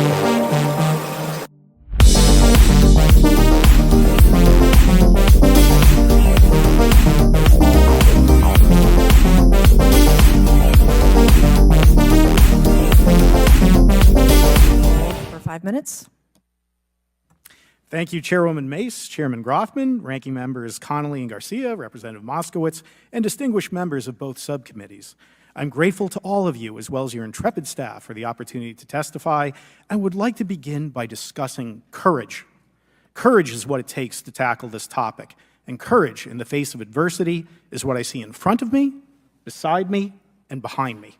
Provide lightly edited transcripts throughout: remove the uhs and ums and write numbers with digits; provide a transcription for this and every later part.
For 5 minutes. Thank you, Chairwoman Mace, Chairman Grothman, Ranking Members Connolly and Garcia, Representative Moskowitz, and distinguished members of both subcommittees. I'm grateful to all of you, as well as your intrepid staff, for the opportunity to testify, and would like to begin by discussing courage. Courage is what it takes to tackle this topic, and courage in the face of adversity is what I see in front of me, beside me, and behind me.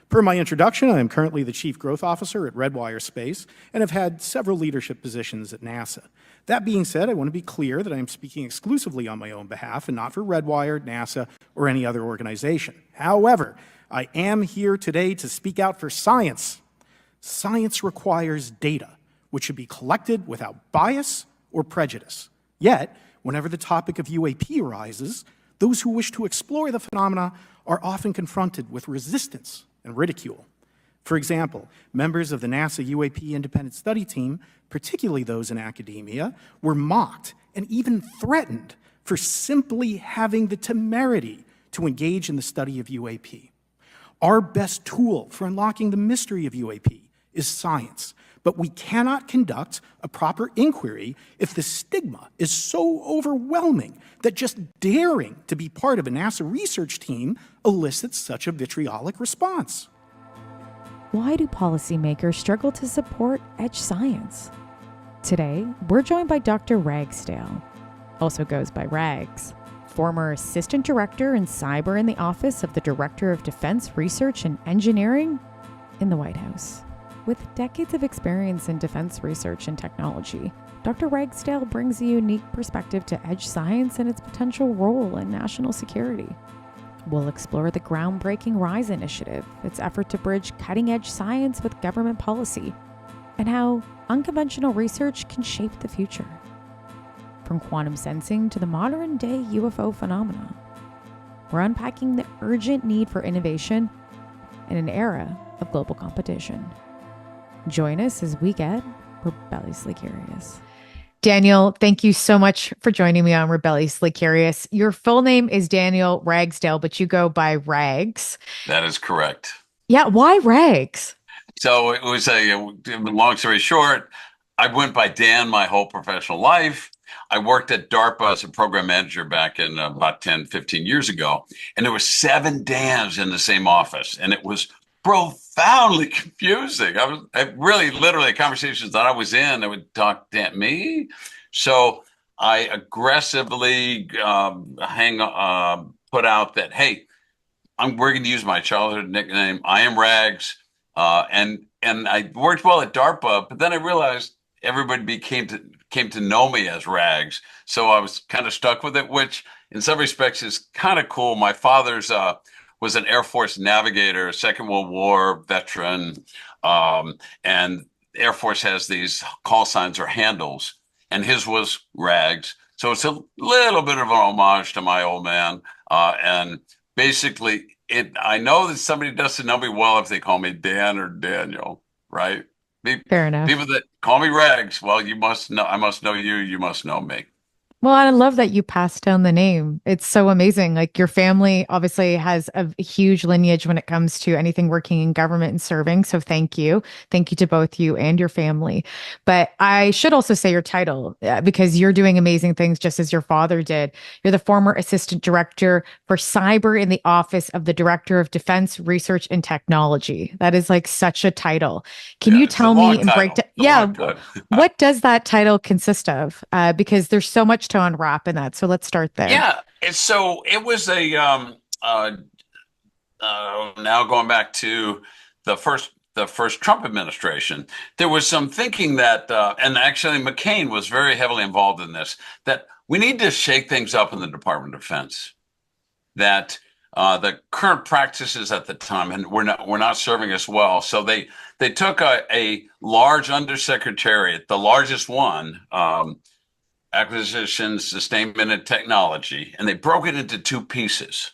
Per my introduction, I am currently the Chief Growth Officer at Redwire Space and have had several leadership positions at NASA. That being said, I want to be clear that I am speaking exclusively on my own behalf and not for Redwire, NASA, or any other organization. However, I am here today to speak out for science. Science requires data, which should be collected without bias or prejudice. Yet, whenever the topic of UAP arises, those who wish to explore the phenomena are often confronted with resistance and ridicule. For example, members of the NASA UAP Independent Study Team, particularly those in academia, were mocked and even threatened for simply having the temerity to engage in the study of UAP. Our best tool for unlocking the mystery of UAP is science, but we cannot conduct a proper inquiry if the stigma is so overwhelming that just daring to be part of a NASA research team elicits such a vitriolic response. Why do policymakers struggle to support edge science? Today, we're joined by Dr. Ragsdale, also goes by Rags, former Assistant Director in Cyber in the Office of the Director of Defense Research and Engineering in the White House. With decades of experience in defense research and technology, Dr. Ragsdale brings a unique perspective to edge science and its potential role in national security. We'll explore the groundbreaking RISE initiative, its effort to bridge cutting-edge science with government policy, and how unconventional research can shape the future. From quantum sensing to the modern-day UFO phenomena, we're unpacking the urgent need for innovation in an era of global competition. Join us as we get rebelliously curious. Daniel, thank you so much for joining me on Rebelliously Curious. Your full name is Daniel Ragsdale, but you go by Rags. That is correct. Yeah, why Rags? So it was long story short, I went by Dan my whole professional life. I worked at DARPA as a program manager back in about 10, 15 years ago. And there were 7 Dans in the same office. And it was profoundly confusing. I really, literally, conversations that I was in, they would talk to me. So I aggressively put out that, hey, we're going to use my childhood nickname. I am Rags. And I worked well at DARPA, but then I realized everybody came to know me as Rags. So I was kind of stuck with it, which in some respects is kind of cool. My father's was an Air Force navigator, Second World War veteran, and Air Force has these call signs or handles, and his was Rags. So it's a little bit of an homage to my old man, and basically, I know that somebody doesn't know me well if they call me Dan or Daniel, right? Fair enough. People that call me Rags, well, you must know. I must know you. You must know me. Well, I love that you passed down the name. It's so amazing. Like, your family obviously has a huge lineage when it comes to anything working in government and serving. So thank you. Thank you to both you and your family. But I should also say your title, because you're doing amazing things just as your father did. You're the former Assistant Director for Cyber in the Office of the Director of Defense Research and Technology. That is like such a title. Can you tell me and break down? Yeah. What does that title consist of? Because there's so much to unwrap in that. So let's start there. Yeah. So it was a now going back to the first Trump administration, there was some thinking that, and actually McCain was very heavily involved in this, that we need to shake things up in the Department of Defense. That the current practices at the time and were not serving us well. So they took a large undersecretariat, the largest one, acquisitions, sustainment, and technology, and they broke it into 2 pieces.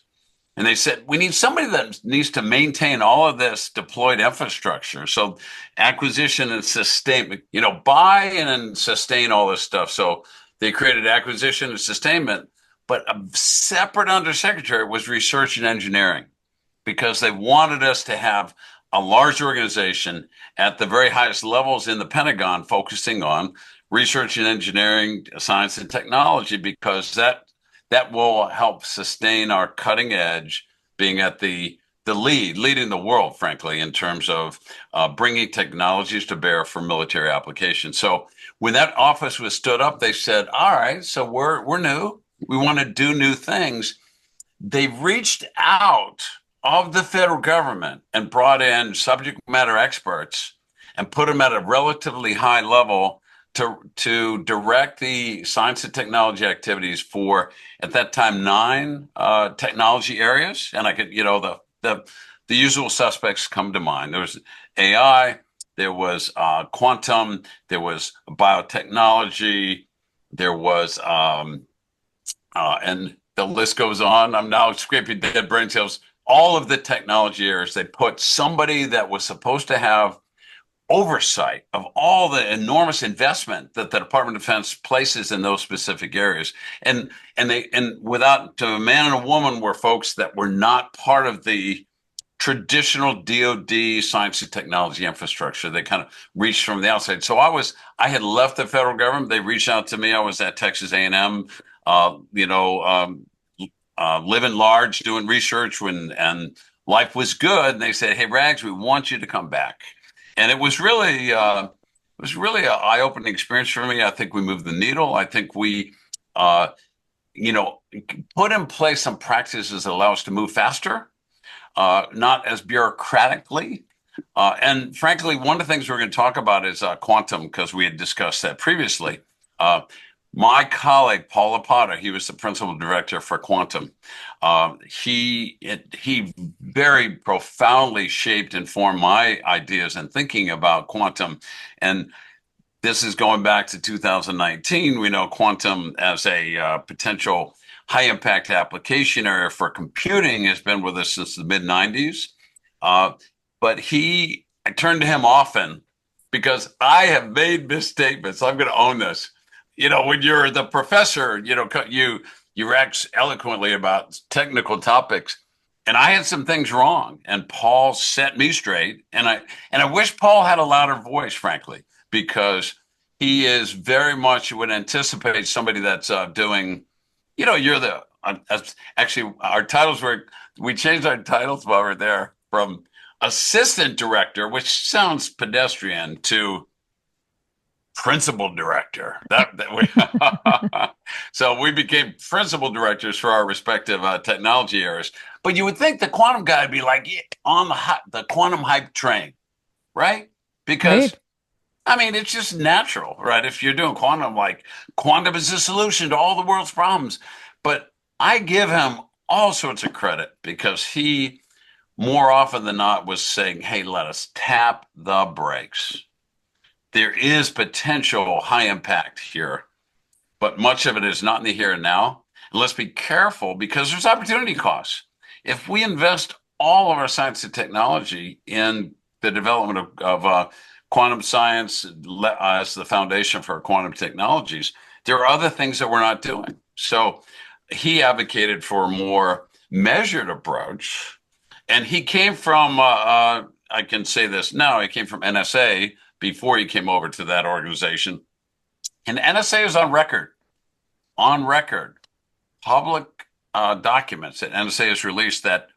And they said, we need somebody that needs to maintain all of this deployed infrastructure. So acquisition and sustainment, buy and sustain all this stuff. So they created acquisition and sustainment, but a separate undersecretary was research and engineering, because they wanted us to have a large organization at the very highest levels in the Pentagon focusing on research and engineering, science and technology, because that will help sustain our cutting edge, being at the leading the world, frankly, in terms of bringing technologies to bear for military applications. So when that office was stood up, they said, all right, so we're new. We want to do new things. They reached out of the federal government and brought in subject matter experts and put them at a relatively high level to direct the science and technology activities for, at that time, 9 technology areas. And I could, the usual suspects come to mind. There was AI, there was quantum, there was biotechnology, there was, and the list goes on. I'm now scraping dead brain cells. All of the technology areas, they put somebody that was supposed to have oversight of all the enormous investment that the Department of Defense places in those specific areas. And without, to a man and a woman, were folks that were not part of the traditional DOD science and technology infrastructure. They kind of reached from the outside. So I had left the federal government. They reached out to me. I was at Texas A&M, living large, doing research and life was good. And they said, hey, Rags, we want you to come back. And it was really an eye-opening experience for me. I think we moved the needle. I think we, put in place some practices that allow us to move faster, not as bureaucratically. And frankly, one of the things we're going to talk about is quantum, because we had discussed that previously. My colleague, Paul Lapata, he was the principal director for quantum. He very profoundly shaped and formed my ideas and thinking about quantum. And this is going back to 2019. We know quantum as a potential high impact application area for computing has been with us since the mid 90s. But I turn to him often because I have made misstatements. I'm going to own this. When you're the professor, you wax eloquently about technical topics, and I had some things wrong, and Paul set me straight. And I wish Paul had a louder voice, frankly, because he is very much would anticipate somebody that's doing, actually our titles we changed our titles while we're there from assistant director, which sounds pedestrian, to principal director. So we became principal directors for our respective technology areas. But you would think the quantum guy would be like on the quantum hype train, right? Because right. It's just natural, right? If you're doing quantum, like quantum is the solution to all the world's problems. But I give him all sorts of credit because he, more often than not, was saying, hey, let us tap the brakes. There is potential high impact here, but much of it is not in the here and now. And let's be careful because there's opportunity costs. If we invest all of our science and technology in the development of quantum science as the foundation for quantum technologies, there are other things that we're not doing. So he advocated for a more measured approach. And he came from, I can say this now, he came from NSA, before he came over to that organization. And NSA is on record, public documents that NSA has released that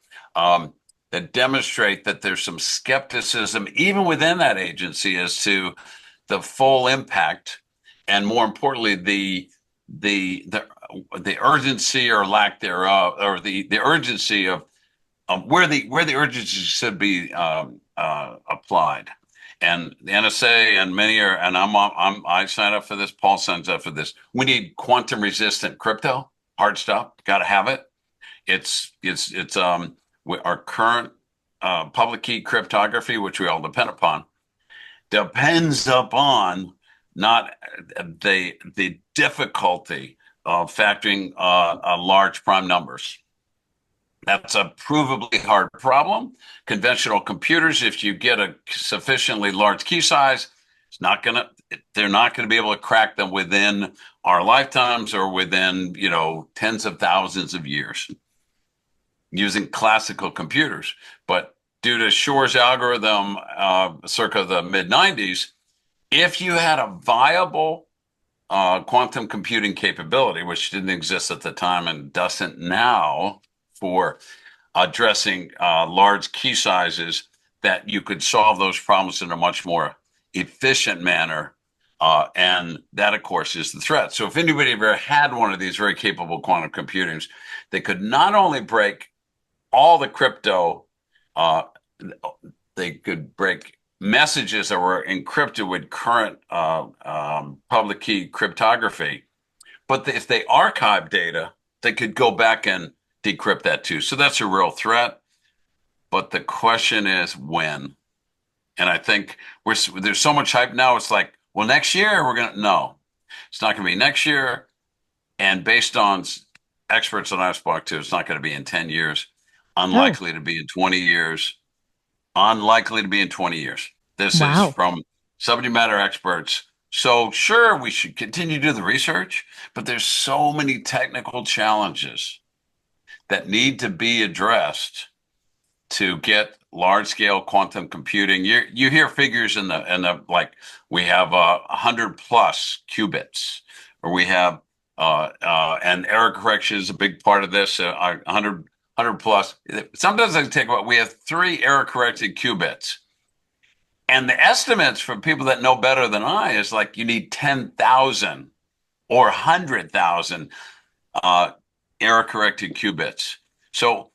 demonstrate that there's some skepticism, even within that agency, as to the full impact, and more importantly, the urgency or lack thereof, or the urgency of where the urgency should be applied. And the NSA and many are, and I signed up for this. Paul signs up for this. We need quantum resistant crypto, hard stop. Got to have it. It's our current public key cryptography, which we all depend upon, depends upon not the difficulty of factoring large prime numbers. That's a provably hard problem. Conventional computers, if you get a sufficiently large key size, they're not gonna be able to crack them within our lifetimes or within, tens of thousands of years using classical computers. But due to Shor's algorithm, circa the mid 90s, if you had a viable quantum computing capability, which didn't exist at the time and doesn't now, for addressing large key sizes, that you could solve those problems in a much more efficient manner. And that, of course, is the threat. So if anybody ever had one of these very capable quantum computers, they could not only break all the crypto, they could break messages that were encrypted with current public key cryptography. But if they archive data, they could go back and decrypt that too. So that's a real threat. But the question is when. And I think there's so much hype now. It's like, well, next year no, it's not going to be next year. And based on experts that I've spoken to, it's not going to be in 10 years. Unlikely to be in 20 years. Unlikely to be in 20 years. This is from subject matter experts. So sure, we should continue to do the research, but there's so many technical challenges that need to be addressed to get large scale quantum computing. You hear figures in the like, we have 100 plus qubits, or we have and error correction is a big part of this. 100 plus. Sometimes I take what we have 3 error corrected qubits. And the estimates from people that know better than I is like you need 10,000 or 100,000 error corrected qubits. So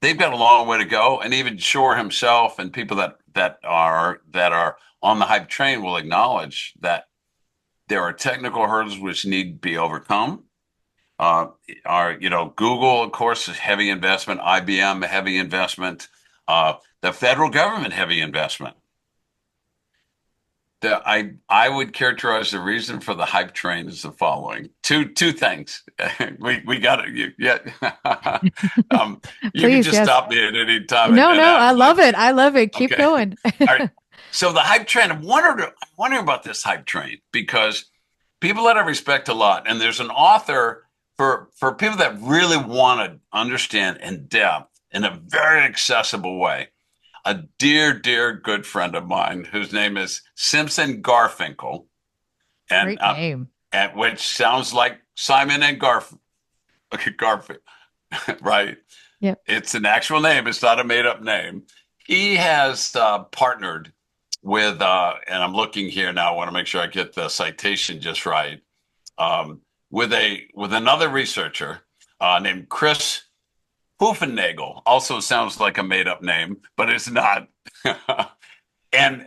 they've got a long way to go. And even Shor himself and people that are on the hype train will acknowledge that there are technical hurdles which need to be overcome. Google, of course, is heavy investment, IBM, heavy investment, the federal government, heavy investment. I would characterize the reason for the hype train as the following: two things. we got it. You can just stop me at any time. No, I love it. I love it. Keep going. All right. So the hype train. I'm wondering about this hype train because people that I respect a lot, and there's an author for people that really want to understand in depth in a very accessible way. A dear good friend of mine whose name is Simpson Garfinkel, and great name, which sounds like Simon and Garfield, right? Yeah, it's an actual name. It's not a made-up name. He has partnered with, and I'm looking here now. I want to make sure I get the citation just right. With another researcher named Chris Hoofennagel. Also sounds like a made-up name, but it's not. And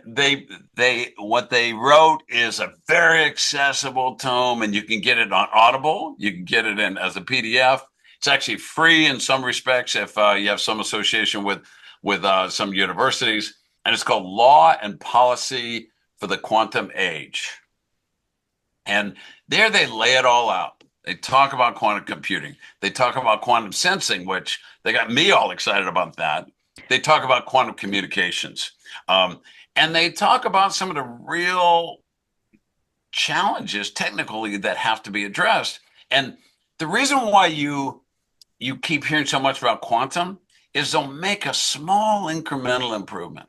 what they wrote is a very accessible tome, and you can get it on Audible. You can get it in as a PDF. It's actually free in some respects if you have some association with some universities. And it's called Law and Policy for the Quantum Age. And there they lay it all out. They talk about quantum computing. They talk about quantum sensing, which they got me all excited about that. They talk about quantum communications. And they talk about some of the real challenges technically that have to be addressed. And the reason why you keep hearing so much about quantum is they'll make a small incremental improvement.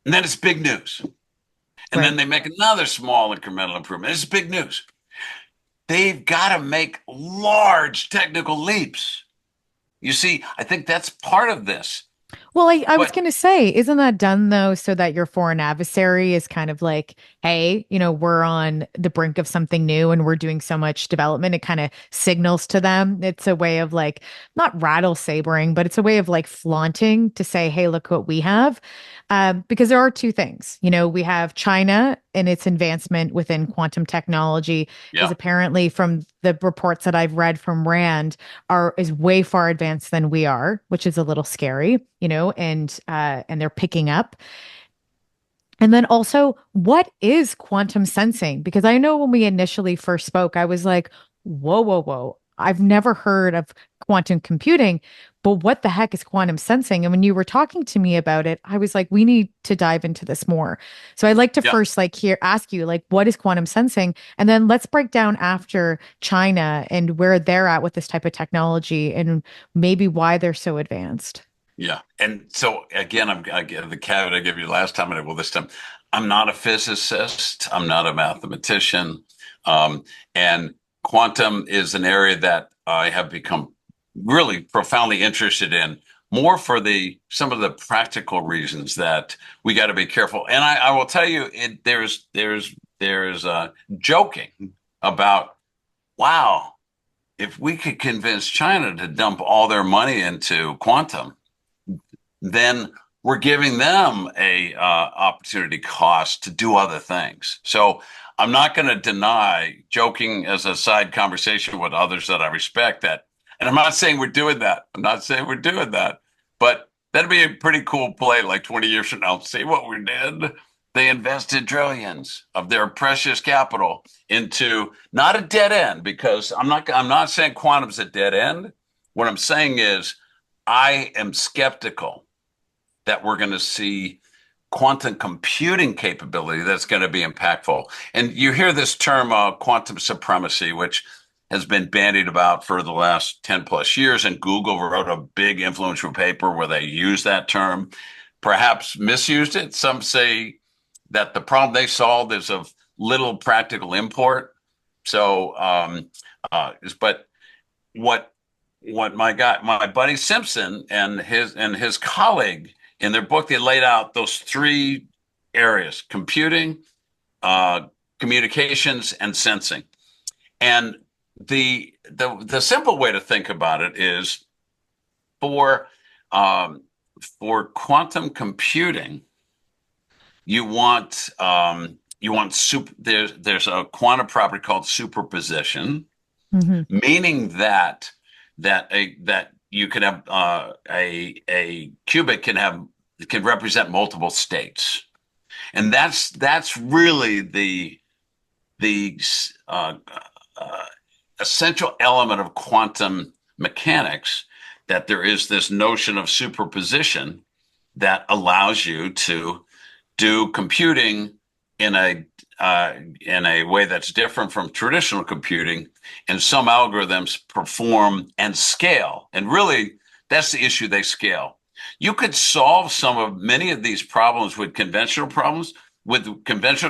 And then it's big news. And then they make another small incremental improvement. It's big news. They've got to make large technical leaps. You see, I think that's part of this. Well, I was going to say, isn't that done though, so that your foreign adversary is kind of like, hey, we're on the brink of something new and we're doing so much development. It kind of signals to them. It's a way of like, not rattle sabering, but it's a way of like flaunting to say, hey, look what we have. Because there are two things, we have China and its advancement within quantum technology is apparently, from the reports that I've read from Rand, is way far advanced than we are, which is a little scary, and they're picking up. And then also, what is quantum sensing? Because I know when we initially first spoke, I was like, whoa. I've never heard of quantum computing. but what the heck is quantum sensing? And when you were talking to me about it, I was like, we need to dive into this more. So I'd like to first ask you, like, what is quantum sensing? And then let's break down after China and where they're at with this type of technology and maybe why they're so advanced. Yeah. And so again, I give the caveat I gave you last time, and I will this time. I'm not a physicist. I'm not a mathematician. And quantum is an area that I have become really profoundly interested in, more for some of the practical reasons that we got to be careful. And I will tell you, there's joking about, wow, if we could convince China to dump all their money into quantum, then we're giving them a opportunity cost to do other things. So I'm not going to deny, joking as a side conversation with others that I respect, that, and I'm not saying we're doing that. I'm not saying we're doing that, but that'd be a pretty cool play. Like 20 years from now, see what we did. They invested trillions of their precious capital into not a dead end, because I'm not saying quantum's a dead end. What I'm saying is I am skeptical that we're going to see quantum computing capability that's going to be impactful. And you hear this term, quantum supremacy, which has been bandied about for the last 10 plus years. And Google wrote a big influential paper where they used that term, perhaps misused it. Some say that the problem they solved is of little practical import. So, but what my buddy Simpson and his colleague, in their book, they laid out those three areas: computing, communications, and sensing. And the simple way to think about it is, for quantum computing, you want there's a quantum property called superposition, meaning that you can have a qubit can represent multiple states, and that's really the essential element of quantum mechanics. That there is this notion of superposition that allows you to do computing in a way that's different from traditional computing, and some algorithms perform and scale. And really, that's the issue: they scale. You could solve many of these problems with conventional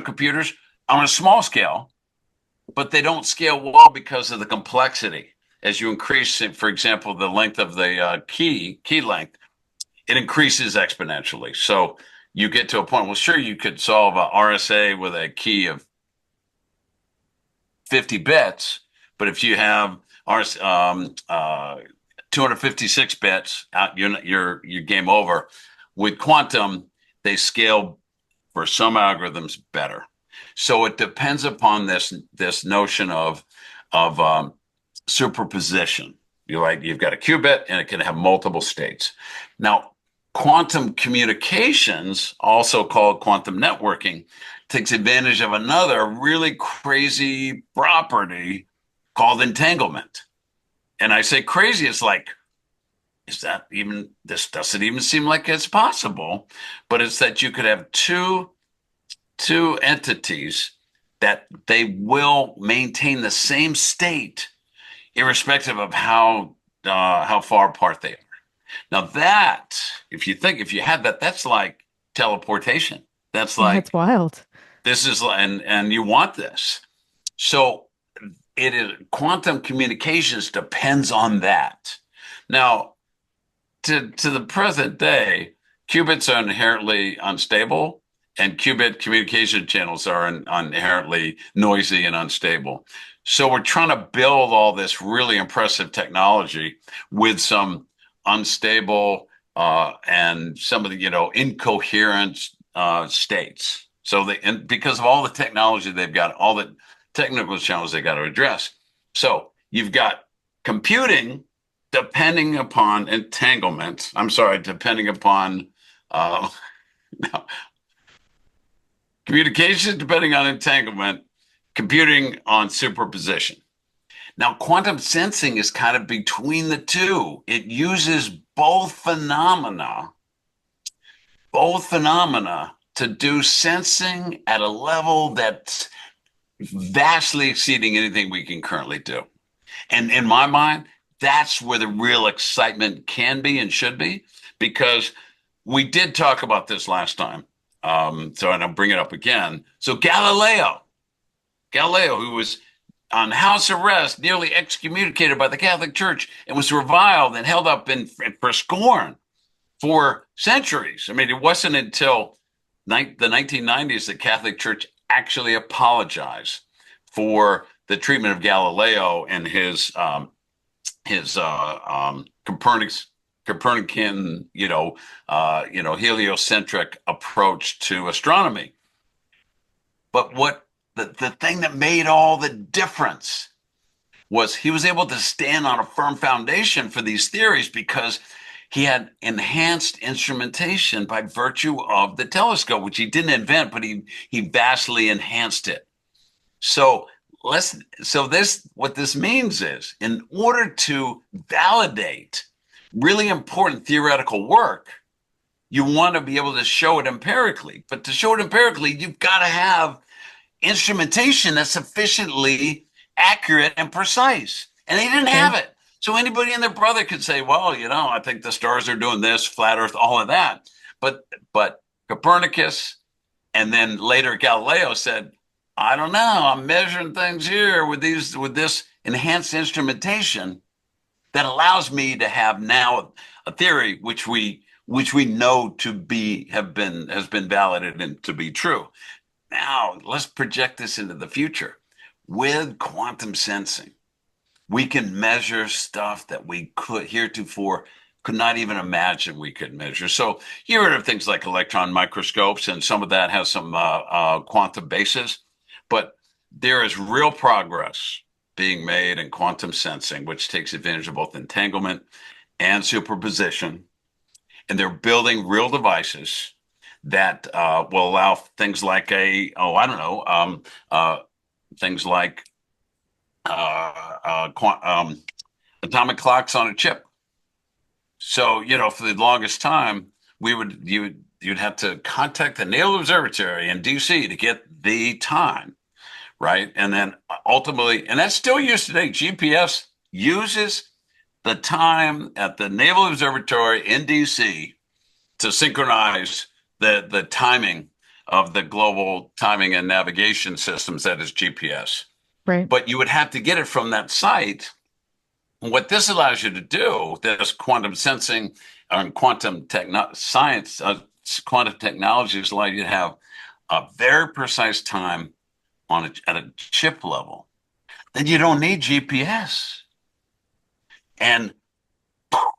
computers on a small scale, but they don't scale well because of the complexity. As you increase, for example, the length of the key length, it increases exponentially. So you get to a point, well, sure, you could solve a RSA with a key of 50 bits, but if you have 256 bits, you're game over. With quantum, they scale for some algorithms better. So it depends upon this notion of superposition. You've got a qubit, and it can have multiple states. Now, quantum communications, also called quantum networking, takes advantage of another really crazy property called entanglement. And I say crazy, it's like, this doesn't even seem like it's possible, but it's that you could have two entities that they will maintain the same state irrespective of how far apart they are. Now that, if you had that, that's like teleportation. That's wild. This is, and you want this. So it is, quantum communications depends on that. Now, to the present day, qubits are inherently unstable, and qubit communication channels are inherently noisy and unstable. So we're trying to build all this really impressive technology with some unstable and some of the incoherent states. So and because of all the technology they've got, all the technical challenges they got to address. So you've got computing depending upon entanglement. Depending upon communication depending on entanglement, computing on superposition. Now, quantum sensing is kind of between the two. It uses both phenomena to do sensing at a level that's vastly exceeding anything we can currently do. And in my mind, that's where the real excitement can be and should be, because we did talk about this last time. And I'll bring it up again. So Galileo, who was on house arrest, nearly excommunicated by the Catholic Church, and was reviled and held up for scorn for centuries. I mean, it wasn't until the 1990s that Catholic Church actually apologized for the treatment of Galileo and his Copernican, heliocentric approach to astronomy. But what the thing that made all the difference was he was able to stand on a firm foundation for these theories because he had enhanced instrumentation by virtue of the telescope, which he didn't invent, but he vastly enhanced it. So what this means is, in order to validate really important theoretical work, you want to be able to show it empirically. But to show it empirically, you've got to have instrumentation that's sufficiently accurate and precise. And they didn't have it. So anybody and their brother could say, well, I think the stars are doing this, flat Earth, all of that. But Copernicus and then later Galileo said, I don't know, I'm measuring things here with this enhanced instrumentation that allows me to have now a theory which we know has been validated and to be true. Now let's project this into the future. With quantum sensing, we can measure stuff that we heretofore could not even imagine we could measure. So you heard of things like electron microscopes, and some of that has some quantum basis, but there is real progress being made in quantum sensing, which takes advantage of both entanglement and superposition. And they're building real devices that will allow things like things like atomic clocks on a chip. So, for the longest time, you'd have to contact the Naval Observatory in DC to get the time, right? And then ultimately, and that's still used today. GPS uses the time at the Naval Observatory in DC to synchronize the timing of the global timing and navigation systems, that is GPS. Right. But you would have to get it from that site. What this allows you to do, this quantum sensing and quantum technologies allow you to have a very precise time at a chip level. Then you don't need GPS. And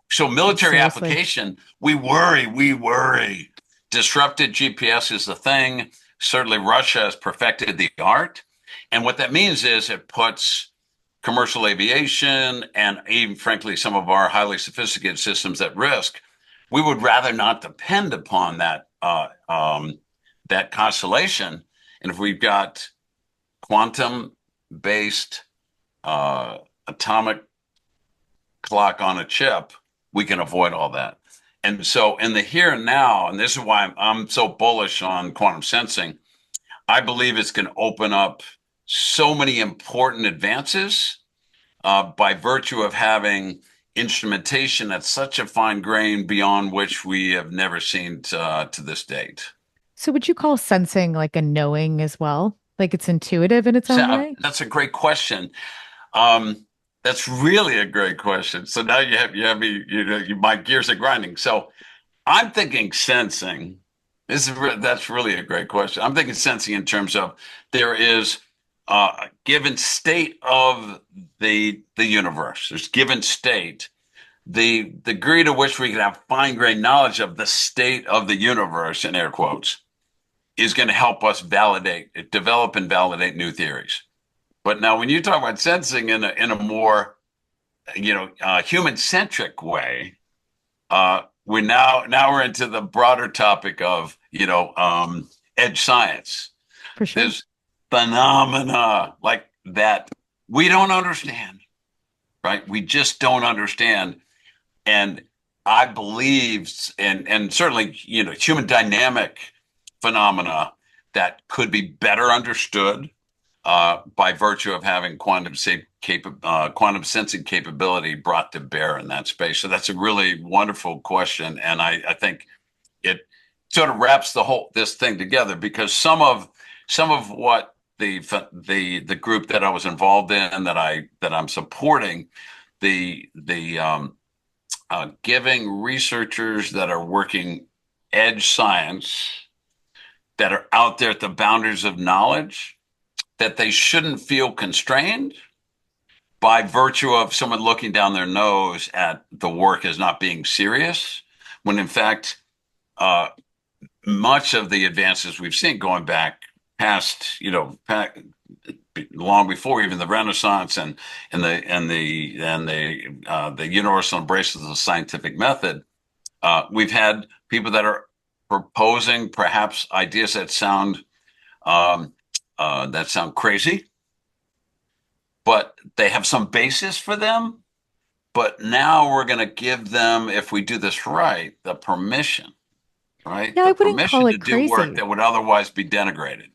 so military application, we worry. Disrupted GPS is the thing. Certainly Russia has perfected the art. And what that means is it puts commercial aviation and even, frankly, some of our highly sophisticated systems at risk. We would rather not depend upon that constellation. And if we've got quantum-based atomic clock on a chip, we can avoid all that. And so in the here and now, and this is why I'm so bullish on quantum sensing, I believe it's going to open up so many important advances by virtue of having instrumentation at such a fine grain beyond which we have never seen to this date. So would you call sensing like a knowing as well? Like it's intuitive in its own way? That's a great question. That's really a great question. So now you have me, my gears are grinding. So I'm thinking sensing. That's really a great question. I'm thinking sensing in terms of there is a given state of the universe. There's given state. The degree to which we can have fine-grained knowledge of the state of the universe, in air quotes, is going to help us develop and validate new theories. But now, when you talk about sensing in a more, human-centric way, we're now into the broader topic of, edge science. For sure. There's phenomena like that we don't understand, right? We just don't understand. And I believe, and certainly, human dynamic phenomena that could be better understood by virtue of having quantum sensing capability brought to bear in that space. So that's a really wonderful question, and I think it sort of wraps this thing together, because some of what the group that I was involved in, that I'm supporting, the giving researchers that are working edge science, that are out there at the boundaries of knowledge, that they shouldn't feel constrained by virtue of someone looking down their nose at the work as not being serious, when in fact, much of the advances we've seen going back past, long before even the Renaissance and the universal embrace of the scientific method, we've had people that are proposing perhaps ideas that sound crazy, but they have some basis for them. But now we're going to give them, if we do this right, the permission, right? Yeah, The I wouldn't call permission to it do work crazy. that would otherwise be denigrated.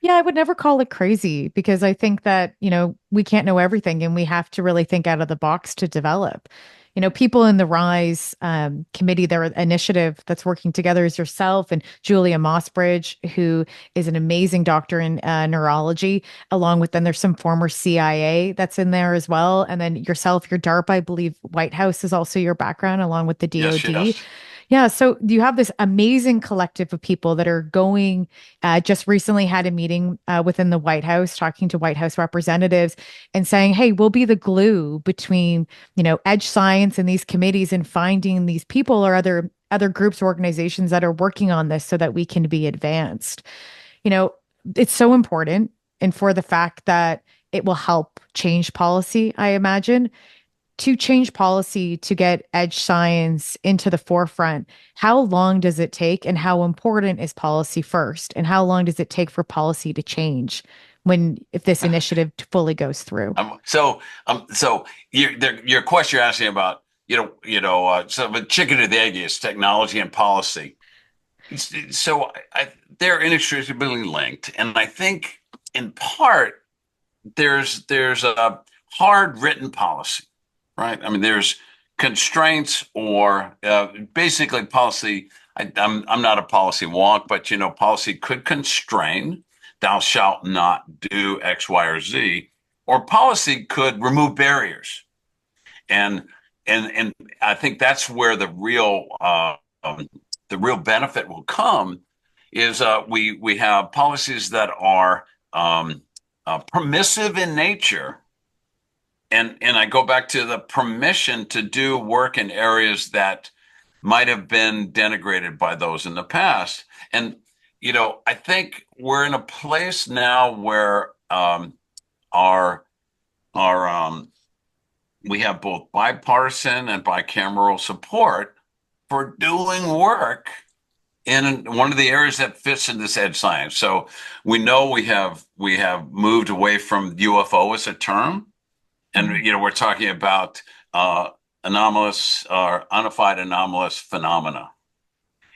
Yeah, I would never call it crazy because I think that, we can't know everything and we have to really think out of the box to develop. People in the RISE committee, their initiative that's working together is yourself and Julia Mossbridge, who is an amazing doctor in neurology, along with then there's some former CIA that's in there as well. And then yourself, your DARPA, I believe White House is also your background, along with the Yes, DOD. yes. Yeah, so you have this amazing collective of people that are going, just recently had a meeting within the White House, talking to White House representatives and saying, hey, we'll be the glue between, edge science and these committees, and finding these people or other groups or organizations that are working on this so that we can be advanced. You know, it's so important. And for the fact that it will help change policy, I imagine to change policy to get edge science into the forefront, how long does it take and how important is policy first? And how long does it take for policy to change if this initiative fully goes through? So your question you're asking about, so the chicken or the egg is technology and policy. So they're inextricably linked, and I think in part there's a hard written policy, right? I mean, there's constraints or basically policy. I'm not a policy wonk, but policy could constrain. Thou shalt not do X, Y, or Z, or policy could remove barriers, and and I think that's where the real benefit will come. Is we have policies that are permissive in nature, and I go back to the permission to do work in areas that might have been denigrated by those in the past. And I think we're in a place now where our we have both bipartisan and bicameral support for doing work in one of the areas that fits in this edge science. So we know we have moved away from UFO as a term, and we're talking about anomalous or unified anomalous phenomena,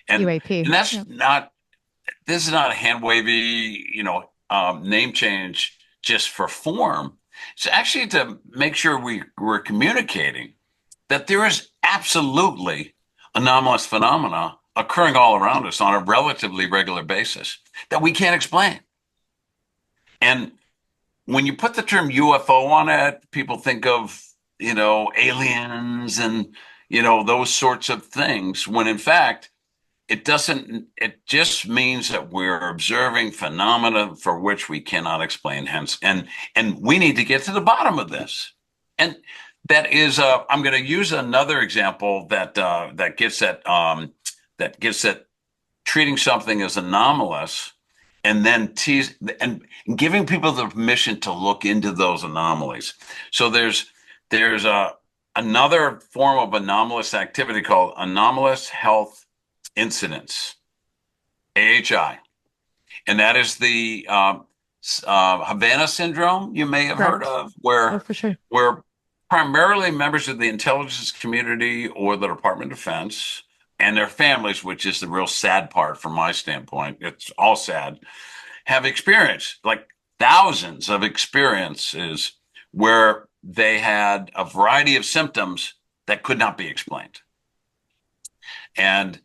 and UAP. and that's Yeah. not this is not a hand wavy name change just for form. It's actually to make sure we're communicating that there is absolutely anomalous phenomena occurring all around us on a relatively regular basis that we can't explain. And when you put the term UFO on it, people think of, aliens and, those sorts of things, when in fact, it doesn't, it just means that we're observing phenomena for which we cannot explain, hence, and we need to get to the bottom of this. And that is, I'm going to use another example that gets at treating something as anomalous, and then giving people the permission to look into those anomalies. So there's another form of anomalous activity called anomalous health incidents, AHI, and that is the Havana syndrome you may have heard Correct. of, Oh, for sure. where primarily members of the intelligence community or the Department of Defense and their families, which is the real sad part from my standpoint. It's all sad, have experienced like thousands of experiences where they had a variety of symptoms that could not be explained. And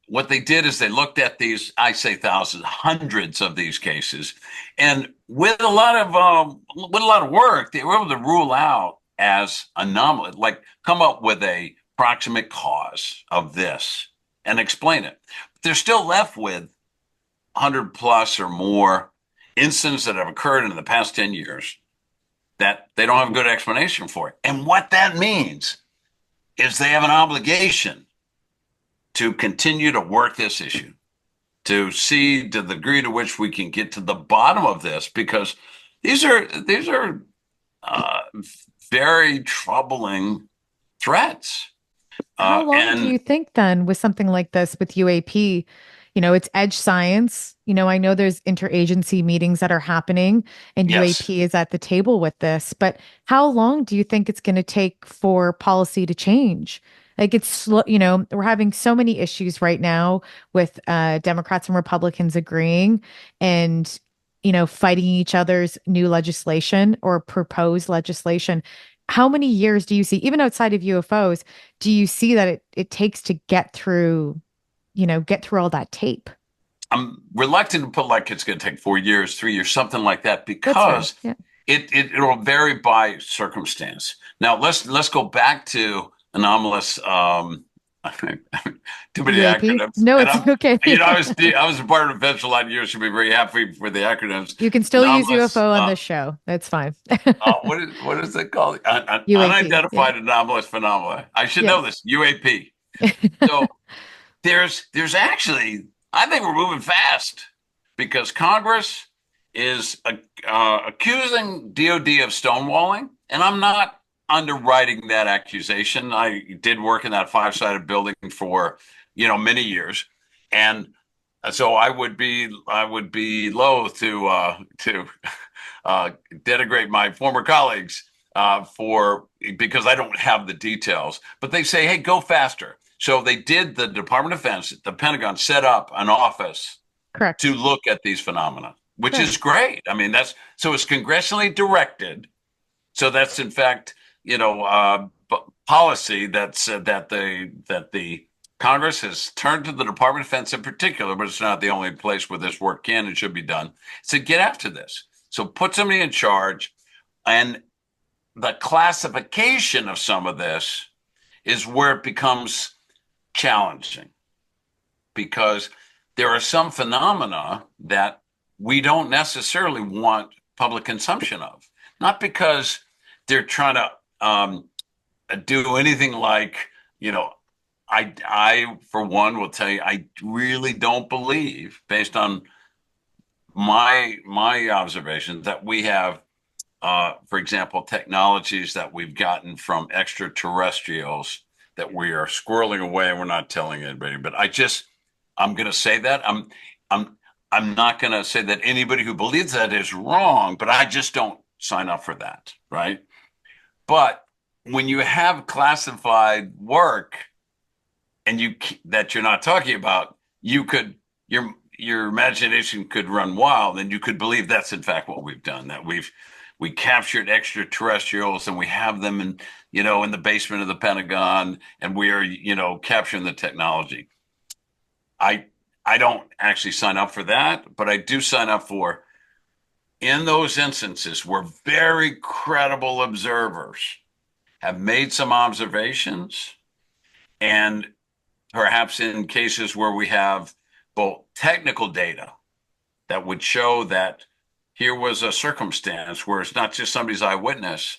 what they did is they looked at these, I say thousands, hundreds of these cases, and with a lot of work, they were able to rule out as anomaly, like come up with a proximate cause of this and explain it. But they're still left with 100 plus or more incidents that have occurred in the past 10 years that they don't have a good explanation for. And what that means is they have an obligation to continue to work this issue, to see the degree to which we can get to the bottom of this, because these are very troubling threats. How long do you think then with something like this with UAP? It's edge science. I know there's interagency meetings that are happening and Yes. UAP is at the table with this, but how long do you think it's going to take for policy to change? Like it's slow, we're having so many issues right now with Democrats and Republicans agreeing and, fighting each other's new legislation or proposed legislation. How many years do you see, even outside of UFOs, do you see that it takes to get through all that tape? I'm reluctant to put like it's going to take 4 years, 3 years, something like that, because it'll vary by circumstance. Now let's go back to anomalous. Too many UAP? acronyms. No, it's okay. I was a Department of Defense for a lot of years. Should be very happy for the acronyms. You can still use Anomalous, UFO on this show. That's fine. what is it called? UAP, Unidentified anomalous phenomena. I should know this. UAP. So there's actually, I think we're moving fast because Congress is accusing DOD of stonewalling, and I'm not underwriting that accusation. I did work in that 5-sided building for many years, and so I would be loath to denigrate my former colleagues because I don't have the details. But they say, hey, go faster. So they did. The Department of Defense, the Pentagon, set up an office Correct. to look at these phenomena, which is great. I mean, it's congressionally directed. So that's in fact, policy that the Congress has turned to the Department of Defense in particular, but it's not the only place where this work can and should be done, to get after this. So put somebody in charge, and the classification of some of this is where it becomes challenging, because there are some phenomena that we don't necessarily want public consumption of, not because they're trying to do anything like, I for one will tell you, I really don't believe, based on my observations, that we have, for example, technologies that we've gotten from extraterrestrials that we are squirreling away and we're not telling anybody. But I'm going to say that I'm not going to say that anybody who believes that is wrong, but I just don't sign up for that, right? But when you have classified work and that you're not talking about, your imagination could run wild, and you could believe that's in fact what we've done, that we captured extraterrestrials and we have them in the basement of the Pentagon, and we are capturing the technology. I don't actually sign up for that, but I do sign up for, in those instances where very credible observers have made some observations, and perhaps in cases where we have both technical data that would show that here was a circumstance where it's not just somebody's eyewitness,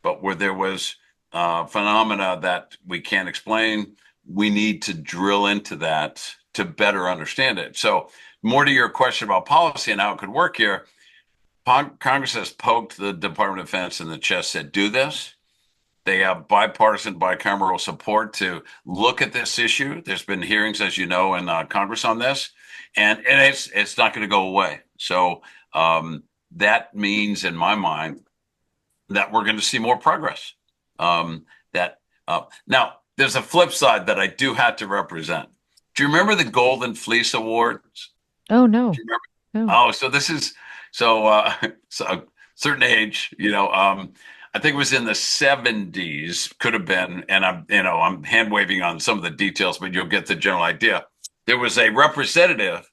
but where there was phenomena that we can't explain, we need to drill into that to better understand it. So more to your question about policy and how it could work here, Congress has poked the Department of Defense in the chest, said, do this. They have bipartisan, bicameral support to look at this issue. There's been hearings, as you know, in Congress on this, and it's not going to go away. So that means, in my mind, that we're going to see more progress. That now there's a flip side that I do have to represent. Do you remember the Golden Fleece Awards? Oh, Do no. you remember? No. Oh, so this is so a certain age, I think it was in the 70s, could have been, and I'm hand waving on some of the details, but you'll get the general idea. There was a representative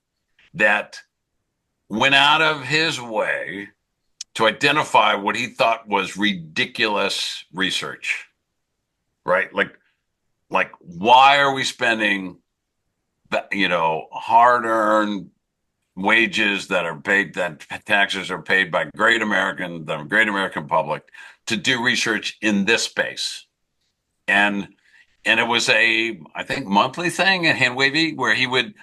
that went out of his way to identify what he thought was ridiculous research, right? Like why are we spending, hard-earned wages that are paid, that taxes are paid by the great American public to do research in this space? And it was I think monthly thing at hand wavy where he would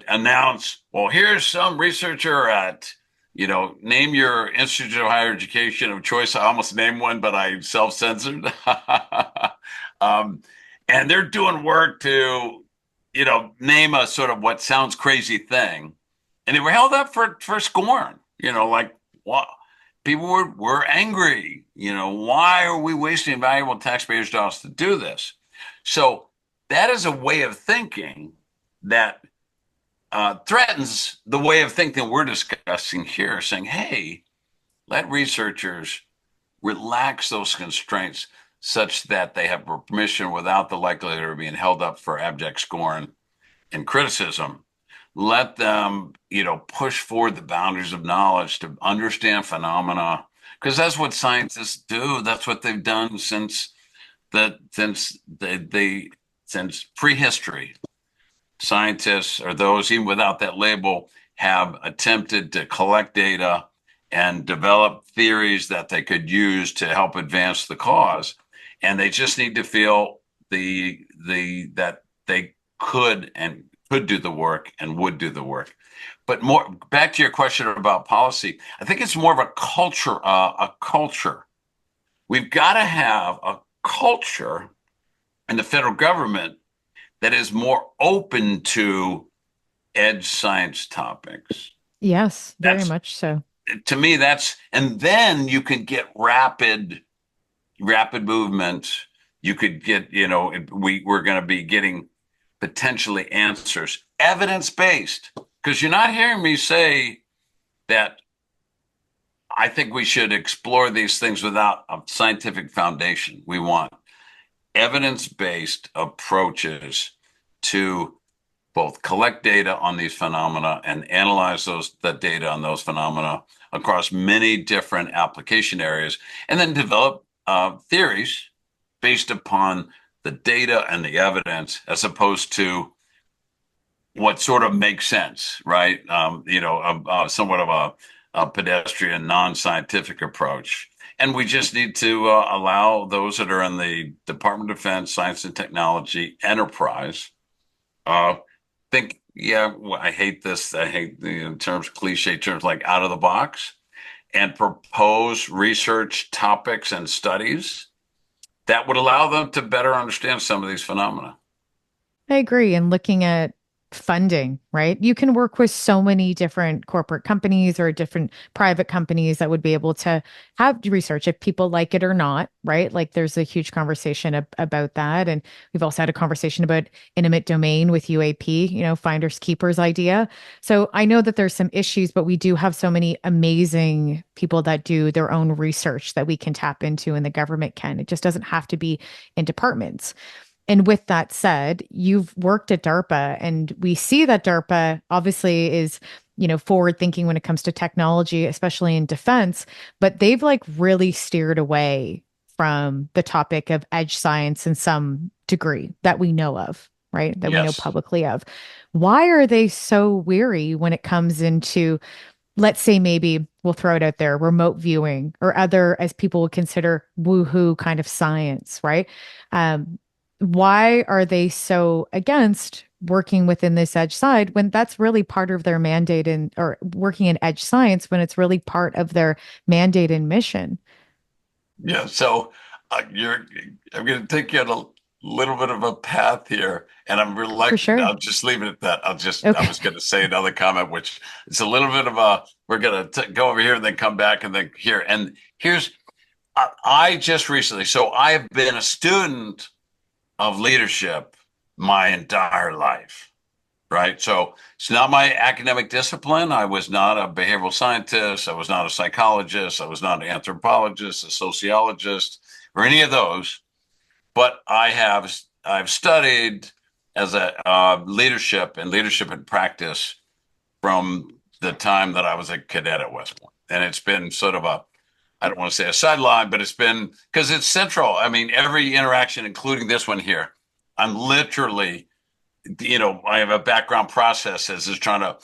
announce, well, here's some researcher at, name your institute of higher education of choice. I almost named one, but I self-censored. And they're doing work to, name a sort of what sounds crazy thing. And they were held up for scorn, like what people were angry. Why are we wasting valuable taxpayers' dollars to do this? So that is a way of thinking that threatens the way of thinking we're discussing here, saying, hey, let researchers relax those constraints such that they have permission without the likelihood of being held up for abject scorn and criticism. Let them, push forward the boundaries of knowledge to understand phenomena, because that's what scientists do. That's what they've done since prehistory. Scientists, or those even without that label, have attempted to collect data and develop theories that they could use to help advance the cause. And they just need to feel that they could do the work and would do the work. But more back to your question about policy, I think it's more of a culture. We've got to have a culture in the federal government that is more open to edge science topics. Yes, very much so. To me, and then you can get rapid movement. You could get, we're going to be getting potentially answers, evidence-based, because you're not hearing me say that I think we should explore these things without a scientific foundation. We want evidence-based approaches to both collect data on these phenomena and analyze the data on those phenomena across many different application areas, and then develop theories based upon the data and the evidence, as opposed to what sort of makes sense, right? Somewhat of a pedestrian, non-scientific approach. And we just need to allow those that are in the Department of Defense, Science and Technology enterprise think, I hate this. I hate the cliche terms like out of the box, and propose research topics and studies that would allow them to better understand some of these phenomena. I agree. And looking at funding, right? You can work with so many different corporate companies or different private companies that would be able to have research if people like it or not, right? Like there's a huge conversation about that. And we've also had a conversation about intimate domain with UAP, finders keepers idea. So I know that there's some issues, but we do have so many amazing people that do their own research that we can tap into, and the government can. It just doesn't have to be in departments. And with that said, you've worked at DARPA, and we see that DARPA obviously is, forward thinking when it comes to technology, especially in defense, but they've really steered away from the topic of edge science in some degree that we know of, right? That we know publicly of. Why are they so weary when it comes into, let's say, maybe we'll throw it out there, remote viewing or other, as people would consider, woohoo kind of science, right? Why are they so against working within this edge side when that's really part of their mandate, or working in edge science when it's really part of their mandate and mission? Yeah. So I'm going to take you on a little bit of a path here, and I'm reluctant. Sure. I'll just leave it at that. Okay. I was going to say another comment, which it's a little bit of we're going to go over here and then come back and then here. And here's I just recently, so I have been a student of leadership my entire life, right? So it's not my academic discipline. I was not a behavioral scientist. I was not a psychologist. I was not an anthropologist, a sociologist, or any of those. But I've studied as a leadership and practice from the time that I was a cadet at West Point, and it's been sort of a, I don't want to say a sideline, but it's been because it's central. I mean, every interaction, including this one here, I'm literally, I have a background process as is trying to,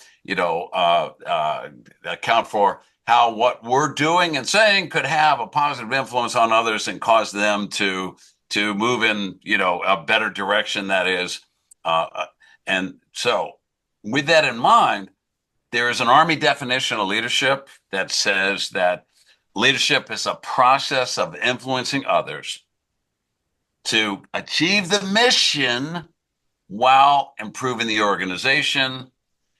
account for how what we're doing and saying could have a positive influence on others and cause them to move in, a better direction. That is, and so with that in mind, there is an Army definition of leadership that says that leadership is a process of influencing others to achieve the mission while improving the organization.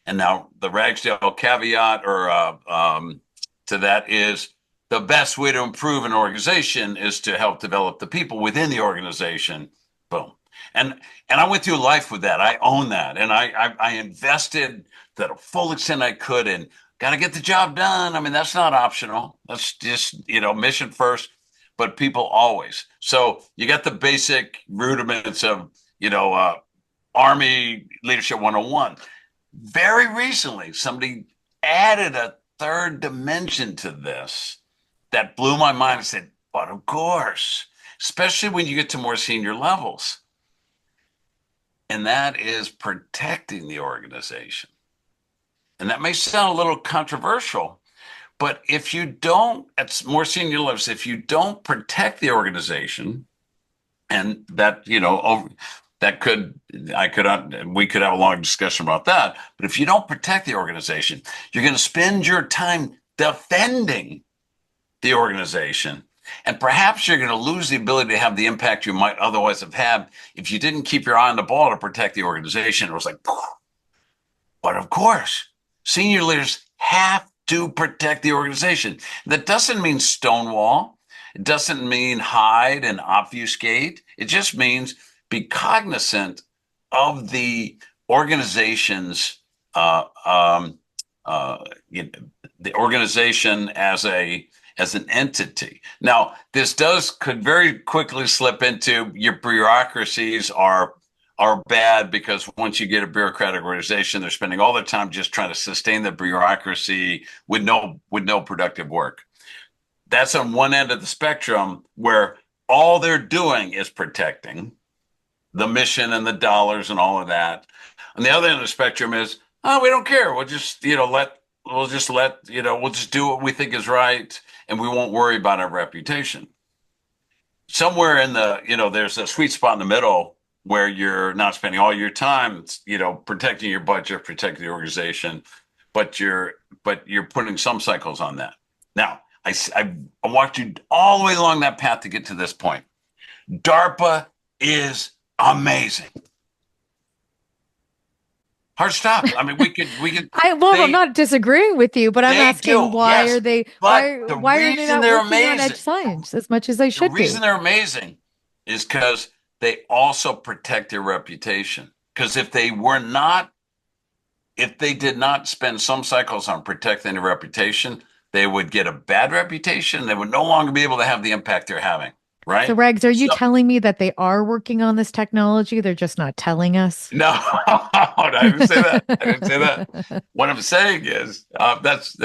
And now the Ragsdale caveat to that is the best way to improve an organization is to help develop the people within the organization. Boom. And I went through life with that. I own that. And I invested to the full extent I could and got to get the job done. I mean, that's not optional. That's just, mission first, but people always. So you got the basic rudiments of, Army Leadership 101. Very recently, somebody added a third dimension to this that blew my mind and said, but of course, especially when you get to more senior levels. And that is protecting the organization. And that may sound a little controversial, but if you don't, at more senior levels, if you don't protect the organization, and that, we could have a long discussion about that. But if you don't protect the organization, you're going to spend your time defending the organization. And perhaps you're going to lose the ability to have the impact you might otherwise have had if you didn't keep your eye on the ball to protect the organization. It was like, but of course, senior leaders have to protect the organization. That doesn't mean stonewall. It doesn't mean hide and obfuscate. It just means be cognizant of the organization's, the organization as an entity. Now, this could very quickly slip into your bureaucracies are bad because once you get a bureaucratic organization, they're spending all their time just trying to sustain the bureaucracy with no productive work. That's on one end of the spectrum where all they're doing is protecting the mission and the dollars and all of that. On the other end of the spectrum is, we don't care. We'll just, we'll just do what we think is right, and we won't worry about our reputation. Somewhere in the, there's a sweet spot in the middle where you're not spending all your time, protecting your budget, protecting the organization, but you're putting some cycles on that. Now, I walked you all the way along that path to get to this point. DARPA is amazing. Hard stop. I mean, we could. I'm not disagreeing with you, but I'm asking why are they why are they not working on edge science as much as they should be? The reason they're amazing is because they also protect their reputation. Because if they did not spend some cycles on protecting their reputation, they would get a bad reputation. They would no longer be able to have the impact they're having. Right. So, Regs, are you telling me that they are working on this technology? They're just not telling us? No, I didn't say that. I didn't say that. What I'm saying is, that's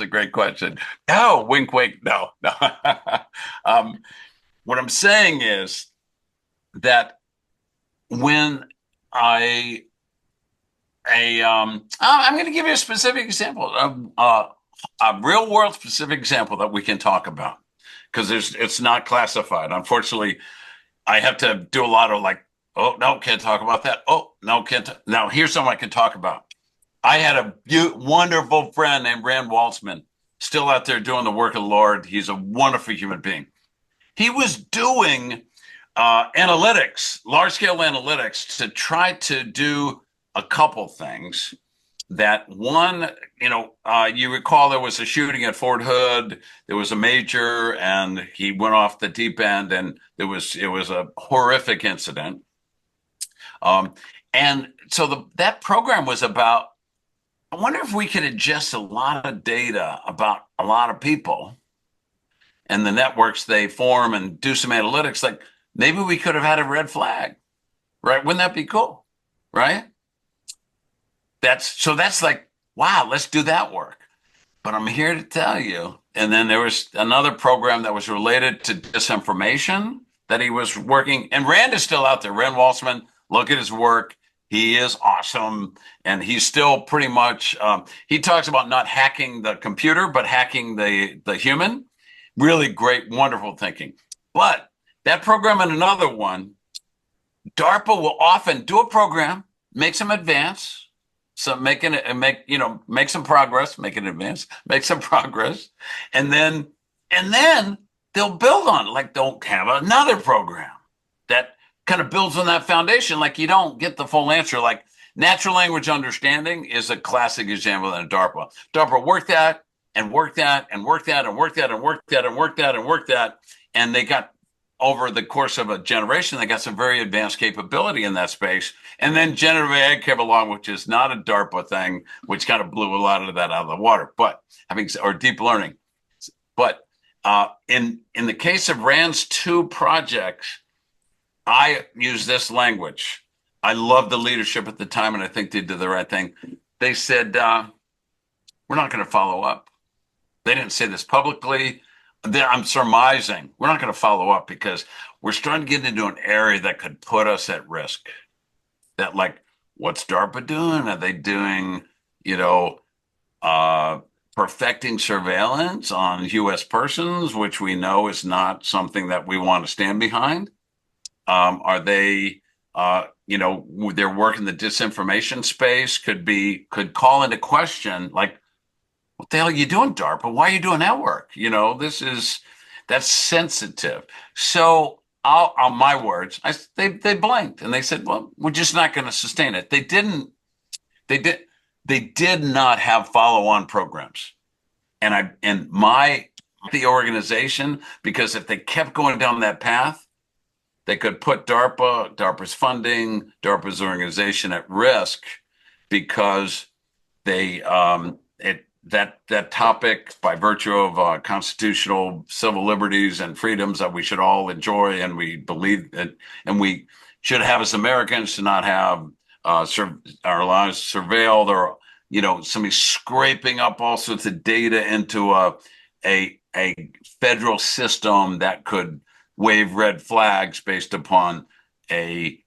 a great question. No, wink, wink. No. What I'm saying is that when I'm going to give you a specific example, a real world specific example that we can talk about. Because it's not classified. Unfortunately, I have to do a lot of oh, no, can't talk about that. Oh, no, can't. Now, here's something I can talk about. I had a wonderful friend named Rand Waltzman, still out there doing the work of the Lord. He's a wonderful human being. He was doing analytics, large-scale analytics, to try to do a couple things. that one, you recall there was a shooting at Fort Hood. There was a major, and he went off the deep end, and it was a horrific incident. And so that program was about, I wonder if we could ingest a lot of data about a lot of people and the networks they form and do some analytics. Like maybe we could have had a red flag, right? Wouldn't that be cool, right? That's like, wow, let's do that work. But I'm here to tell you. And then there was another program that was related to disinformation that he was working. And Rand is still out there. Rand Walsman, look at his work. He is awesome. And he's still pretty much, he talks about not hacking the computer, but hacking the human. Really great, wonderful thinking. But that program and another one, DARPA will often do a program, make some advance, so make some progress, make an advance, make some progress, and then they'll build on it. Like they'll have another program that kind of builds on that foundation. Like you don't get the full answer. Like natural language understanding is a classic example in DARPA. DARPA worked that and worked that and worked that and worked that and worked that and worked that and worked that, and they got, over the course of a generation, they got some very advanced capability in that space. And then generative AI came along, which is not a DARPA thing, which kind of blew a lot of that out of the water. But or deep learning. But in the case of Rand's two projects, I use this language. I love the leadership at the time, and I think they did the right thing. They said, we're not going to follow up. They didn't say this publicly. I'm surmising we're not going to follow up because we're starting to get into an area that could put us at risk. That, like, what's DARPA doing? Are they doing, perfecting surveillance on U.S. persons, which we know is not something that we want to stand behind? Are they, their work in the disinformation space could call into question, like, what the hell are you doing, DARPA? Why are you doing that work? That's sensitive. So on my words, they blinked and they said, well, we're just not going to sustain it. They did not have follow-on programs. And the organization, because if they kept going down that path, they could put DARPA's funding, DARPA's organization at risk because that topic, by virtue of constitutional civil liberties and freedoms that we should all enjoy, and we believe that, and we should have as Americans, to not have our lives surveilled, or somebody scraping up all sorts of data into a federal system that could wave red flags based upon a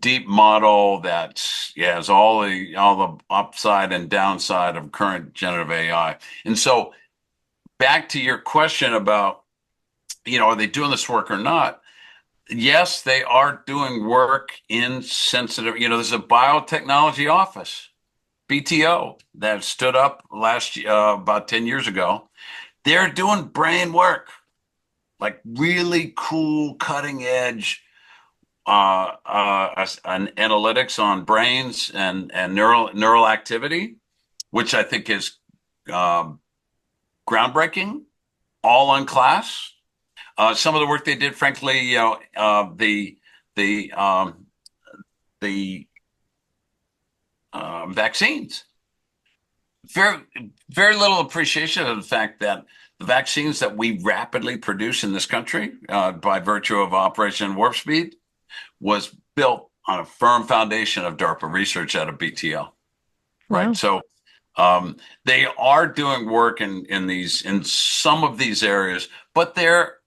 deep model that has all the upside and downside of current generative AI. And so back to your question about, are they doing this work or not? Yes, they are doing work in sensitive, there's a biotechnology office, BTO, that stood up about 10 years ago. They're doing brain work, like really cool, cutting edge analytics on brains and neural activity, which I think is groundbreaking, all on class. Some of the work they did, frankly, the vaccines. Very, very little appreciation of the fact that the vaccines that we rapidly produce in this country, by virtue of Operation Warp Speed, was built on a firm foundation of DARPA research out of BTL, right? Wow. So they are doing work in some of these areas, but there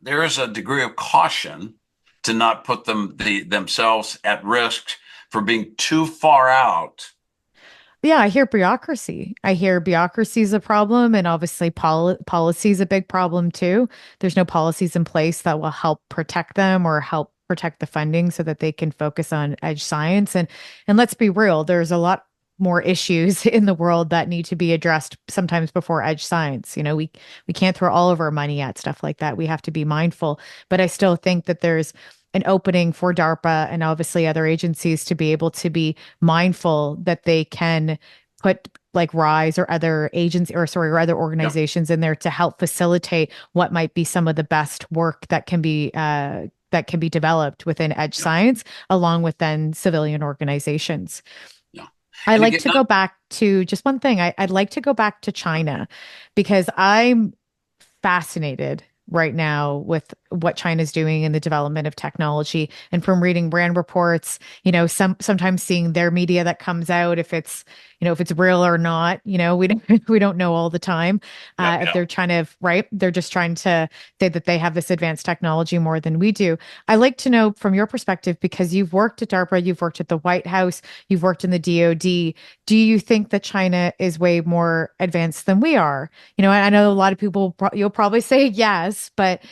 is a degree of caution to not put themselves at risk for being too far out. Yeah, I hear bureaucracy. I hear bureaucracy is a problem, and obviously policy is a big problem too. There's no policies in place that will help protect them or help protect the funding so that they can focus on edge science. And let's be real, there's a lot more issues in the world that need to be addressed sometimes before edge science. We can't throw all of our money at stuff like that. We have to be mindful. But I still think that there's an opening for DARPA and obviously other agencies to be able to be mindful that they can put like RISE or other agents or other organizations in there to help facilitate what might be some of the best work that can be developed within edge science, along with then civilian organizations. Yeah. I And like again, to go back to just one thing. I'd like to go back to China because I'm fascinated right now with what China's doing in the development of technology. And from reading brand reports, sometimes seeing their media that comes out, if it's real or not, we don't we don't know all the time. If they're trying to, right, they're just trying to say that they have this advanced technology more than we do. I like to know from your perspective, because you've worked at DARPA, you've worked at the White House, you've worked in the DOD. Do you think that China is way more advanced than we are? I know a lot of people, you'll probably say yes, but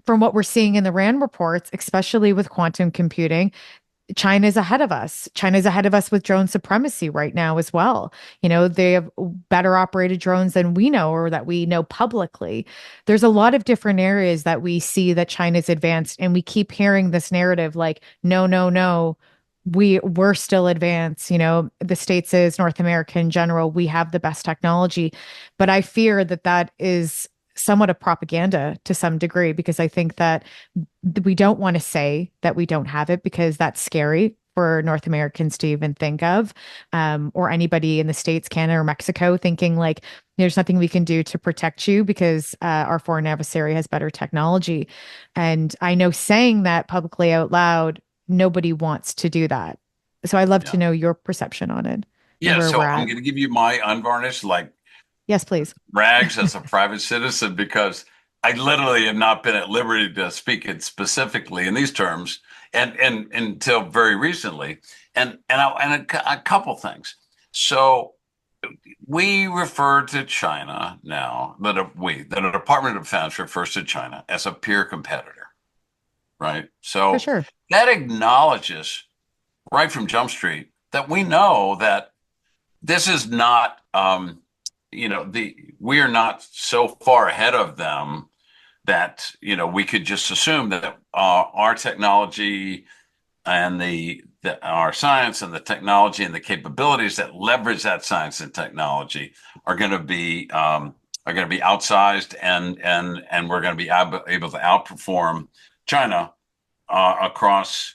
from what we're seeing in the RAND reports, especially with quantum computing, China's ahead of us. China's ahead of us with drone supremacy right now as well. They have better operated drones than we know or that we know publicly. There's a lot of different areas that we see that China's advanced, and we keep hearing this narrative like, no, no, no. We're still advanced. The States is North America in general. We have the best technology, but I fear that that is somewhat of propaganda to some degree, because I think that we don't want to say that we don't have it because that's scary for North Americans to even think of, or anybody in the States, Canada, or Mexico thinking like there's nothing we can do to protect you because our foreign adversary has better technology. And I know saying that publicly out loud, nobody wants to do that. So I'd love to know your perception on it and yeah. where So we're I'm at. going to give you my unvarnished, like Yes, please. rags as a private citizen, because I literally have not been at liberty to speak it specifically in these terms, and until very recently, and a couple things. So we refer to China now, that the Department of Defense refers to China as a peer competitor, right? For So sure. that acknowledges right from Jump Street that we know that this is not, we are not so far ahead of them that we could just assume that our technology and our science and the technology and the capabilities that leverage that science and technology are going to be outsized, and we're going to be able to outperform China across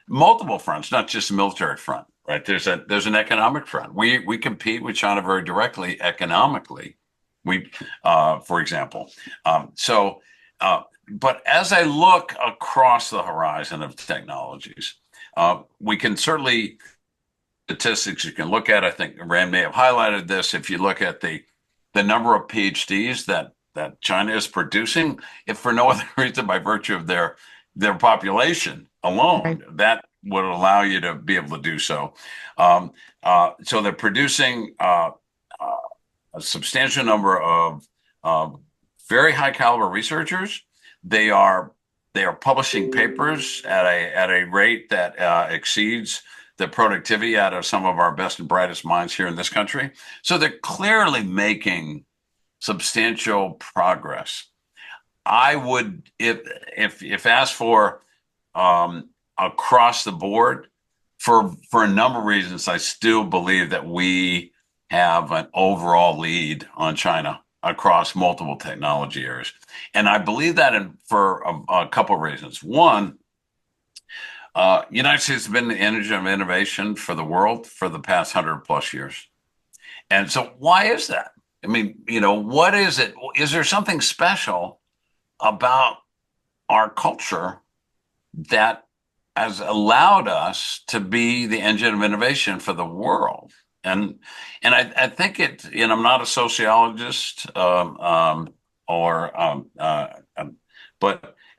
multiple fronts, not just the military front. Right, there's an economic front. We compete with China very directly economically. For example, but as I look across the horizon of technologies, we can certainly statistics you can look at. I think Rand may have highlighted this. If you look at the number of PhDs that China is producing, if for no other reason by virtue of their population alone, Right. that would allow you to be able to do so. So they're producing a substantial number of very high caliber researchers. They are publishing papers at a rate that exceeds the productivity out of some of our best and brightest minds here in this country. So they're clearly making substantial progress. I would, if asked for across the board, for a number of reasons, I still believe that we have an overall lead on China across multiple technology areas. And I believe that for a couple of reasons. One, United States has been the engine of innovation for the world for the past 100+ years. And so why is that? I mean, what is it? Is there something special about our culture that has allowed us to be the engine of innovation for the world? And I think I'm not a sociologist, but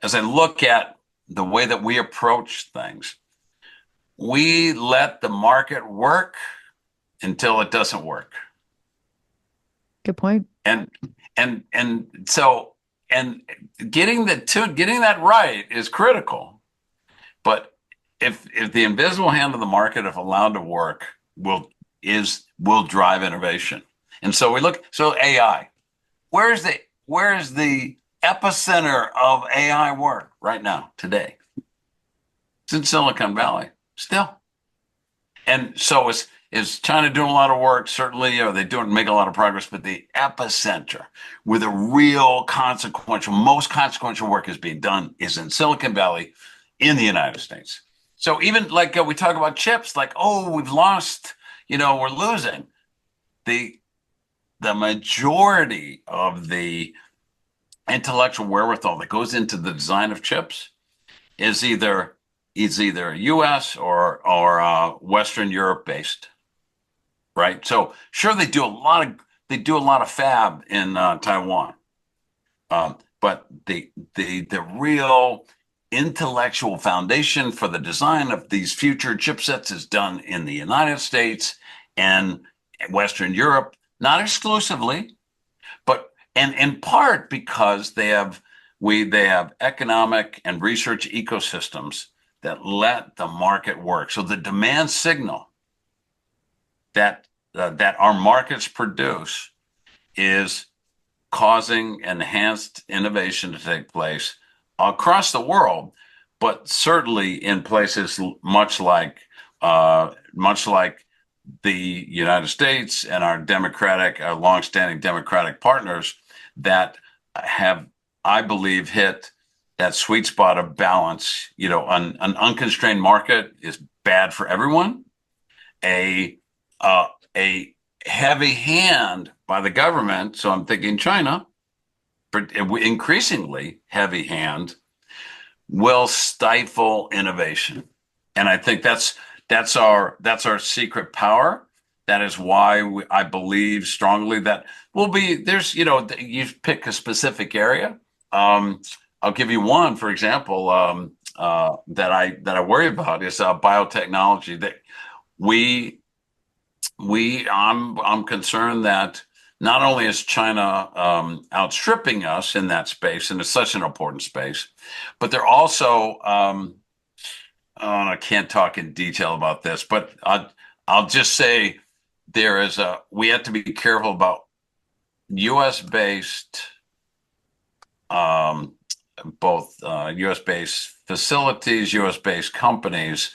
as I look at the way that we approach things, we let the market work until it doesn't work. Good point. And so getting that right is critical. But if the invisible hand of the market, if allowed to work, will drive innovation. And so so AI, where's the epicenter of AI work right now today? It's in Silicon Valley still. And so is China doing a lot of work? Certainly, are they making a lot of progress? But the epicenter where the real most consequential work is being done is in Silicon Valley in the United States. So even like we talk about chips, like, oh, we've lost, we're losing. The majority of the intellectual wherewithal that goes into the design of chips is either U.S. or Western Europe based, right? So sure, they do a lot of fab in Taiwan, but the real intellectual foundation for the design of these future chipsets is done in the United States and Western Europe, not exclusively, but and in part because they have economic and research ecosystems that let the market work. So the demand signal that our markets produce is causing enhanced innovation to take place across the world, but certainly in places much like the United States and our longstanding democratic partners that have, I believe, hit that sweet spot of balance. An unconstrained market is bad for everyone. A heavy hand by the government, so I'm thinking China, increasingly heavy hand, will stifle innovation. And I think that's our secret power. That is why I believe strongly that you pick a specific area. I'll give you one, for example, that I worry about is biotechnology. That I'm concerned that not only is China outstripping us in that space, and it's such an important space, but they're also I can't talk in detail about this, but I'll just say we have to be careful about U.S. based both U.S.-based facilities, U.S.-based companies,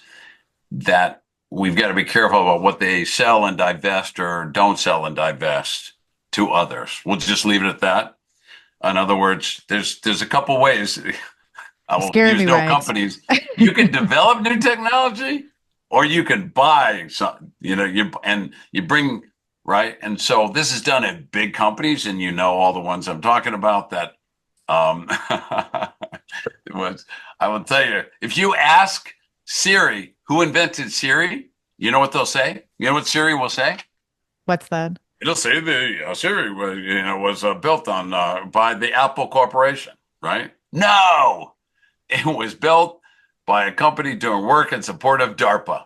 that we've got to be careful about what they sell and divest or don't sell and divest to others. We'll just leave it at that. In other words, there's a couple ways. I will use no companies. You can develop new technology, or you can buy some. You bring right. And so this is done at big companies, and all the ones I'm talking about. That I will tell you, if you ask Siri who invented Siri, you know what they'll say? You know what Siri will say? What's that? It'll say the Siri was built on by the Apple Corporation, right? No, it was built by a company doing work in support of DARPA,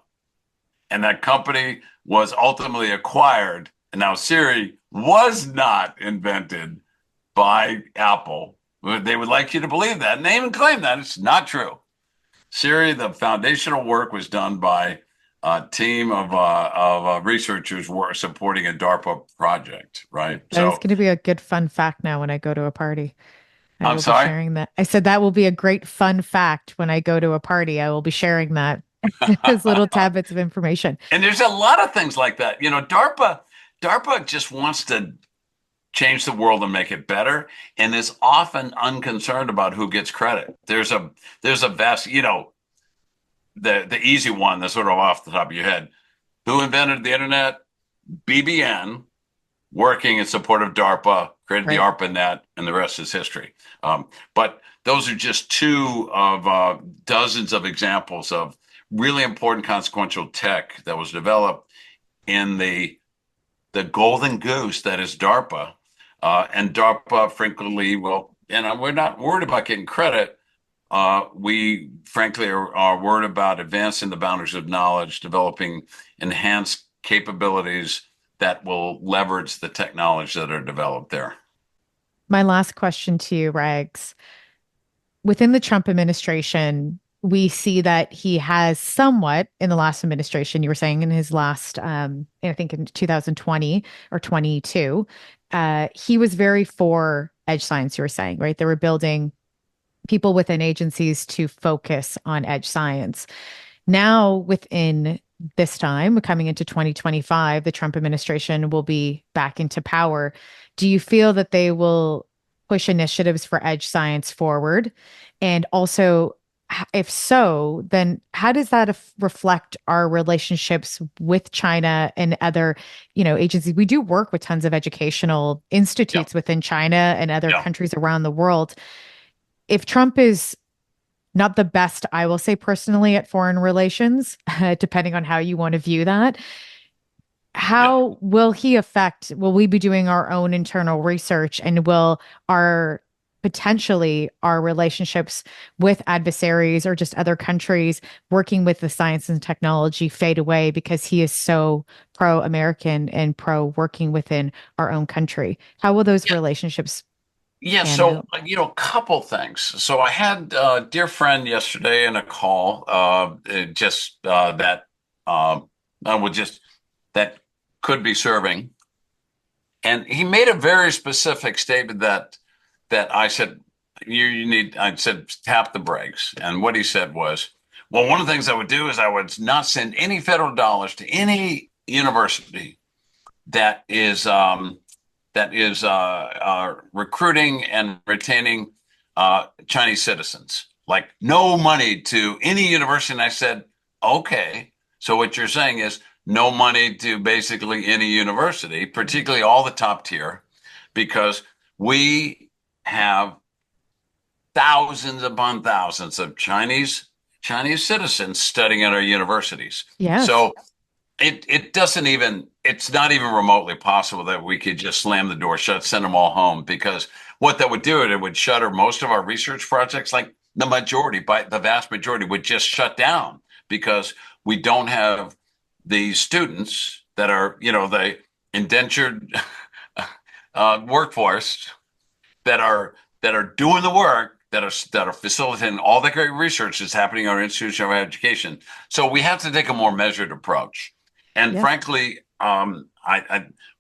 and that company was ultimately acquired. And now Siri was not invented by Apple. They would like you to believe that, and they even claim that. It's not true. Siri, the foundational work was done by a team of researchers supporting a DARPA project, right? That is going to be a good fun fact now when I go to a party. I will sorry? be sharing that. I said that will be a great fun fact when I go to a party. I will be sharing that as little tidbits of information. And there's a lot of things like that. DARPA just wants to change the world and make it better, and is often unconcerned about who gets credit. There's a vast, the easy one that's sort of off the top of your head. Who invented the internet? BBN, working in support of DARPA, created the ARPANET, and the rest is history. But those are just two of dozens of examples of really important consequential tech that was developed in the golden goose that is DARPA. And DARPA, frankly, we're not worried about getting credit. We, frankly, are worried about advancing the boundaries of knowledge, developing enhanced capabilities that will leverage the technologies that are developed there. My last question to you, Rags. Within the Trump administration, we see that he has somewhat, in the last administration, you were saying in his last, I think in 2020 or 22, he was very for edge science, you were saying, right? They were building people within agencies to focus on edge science. Now, within this time, coming into 2025, the Trump administration will be back into power. Do you feel that they will push initiatives for edge science forward? And also, if so, then how does that reflect our relationships with China and other, agencies? We do work with tons of educational institutes within China and other countries around the world. If Trump is not the best, I will say personally, at foreign relations, depending on how you want to view that, how will we be doing our own internal research, and will potentially our relationships with adversaries or just other countries working with the science and technology fade away because he is so pro-American and pro-working within our own country? How will those relationships so, a couple things. So I had a dear friend yesterday in a call, that could be serving. And he made a very specific statement that I said, I said, tap the brakes. And what he said was, well, one of the things I would do is I would not send any federal dollars to any university that is recruiting and retaining Chinese citizens. Like, no money to any university. And I said, okay, so what you're saying is no money to basically any university, particularly all the top tier, because we have thousands upon thousands of Chinese citizens studying at our universities. Yeah. So it's not even remotely possible that we could just slam the door shut, send them all home, because what that would do, it would shutter most of our research projects. Like the vast majority would just shut down because we don't have the students that are, the indentured workforce that are doing the work, that are facilitating all the great research that's happening in our institution of education. So we have to take a more measured approach. And frankly,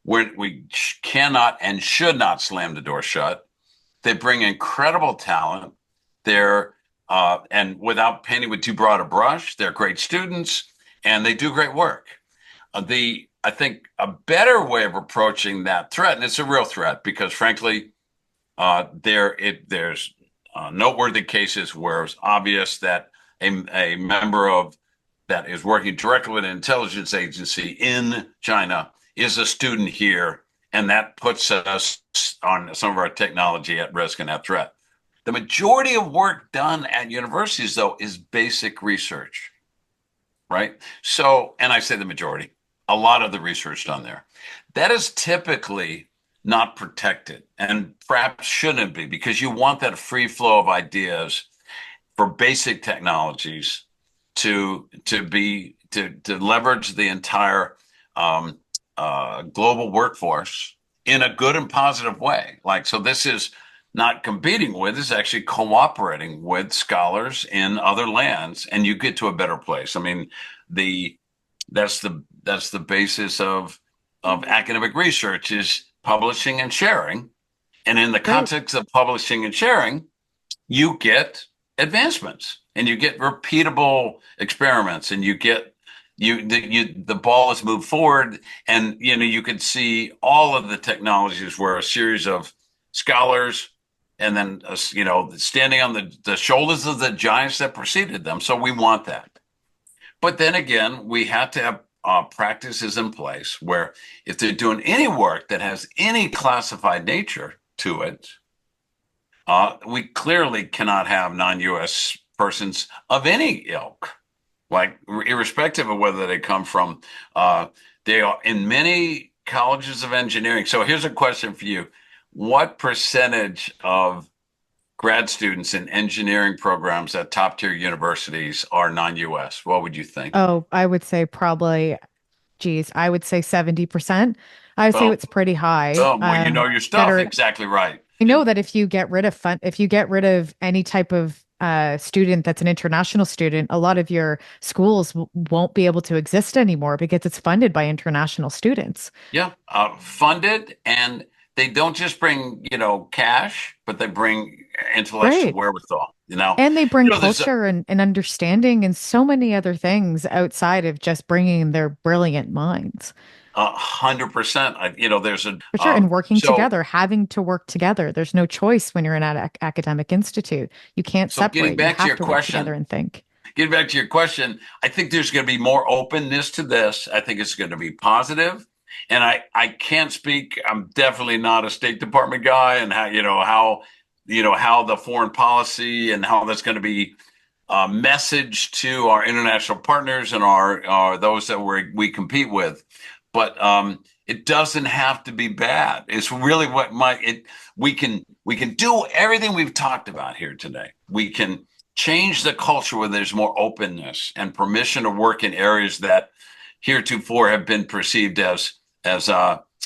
we cannot and should not slam the door shut. They bring incredible talent. They're and without painting with too broad a brush, they're great students and they do great work. I think a better way of approaching that threat, and it's a real threat, because frankly, there's noteworthy cases where it's obvious that a member that is working directly with an intelligence agency in China is a student here, and that puts us on some of our technology at risk and at threat. The majority of work done at universities, though, is basic research, right? So, and I say the majority, a lot of the research done there, that is typically not protected, and perhaps shouldn't be, because you want that free flow of ideas for basic technologies to leverage the entire global workforce in a good and positive way. Like, so this is not competing with, this is actually cooperating with scholars in other lands, and you get to a better place. I mean, that's the basis of academic research, is publishing and sharing. And in the context of publishing and sharing, you get advancements and you get repeatable experiments, and the ball is moved forward, and you can see all of the technologies where a series of scholars, and then standing on the shoulders of the giants that preceded them. So we want that. But then again, we have to have practices in place where if they're doing any work that has any classified nature to it, we clearly cannot have non-U.S. persons of any ilk, like irrespective of whether they come from, they are in many colleges of engineering. So here's a question for you. What percentage of grad students in engineering programs at top tier universities are non-U.S.? What would you think? Oh, I would say probably, I would say 70%. I would say it's pretty high. Well, you know your stuff. Exactly right. I know that if you get rid of any type of student that's an international student, a lot of your schools won't be able to exist anymore because it's funded by international students. Yeah, funded, and they don't just bring, cash, but they bring intellectual Right. wherewithal, And they bring there's culture and understanding and so many other things outside of just bringing their brilliant minds. 100%. There's For sure. And working so, together, having to work together. There's no choice when you're in an academic institute. You can't so getting separate. You back to have your to work together question, and think. I think there's going to be more openness to this. I think it's going to be positive. And I can't speak. I'm definitely not a State Department guy, and how the foreign policy and how that's going to be messaged to our international partners and our those that we compete with. But it doesn't have to be bad. It's really we can do everything we've talked about here today. We can change the culture where there's more openness and permission to work in areas that heretofore have been perceived as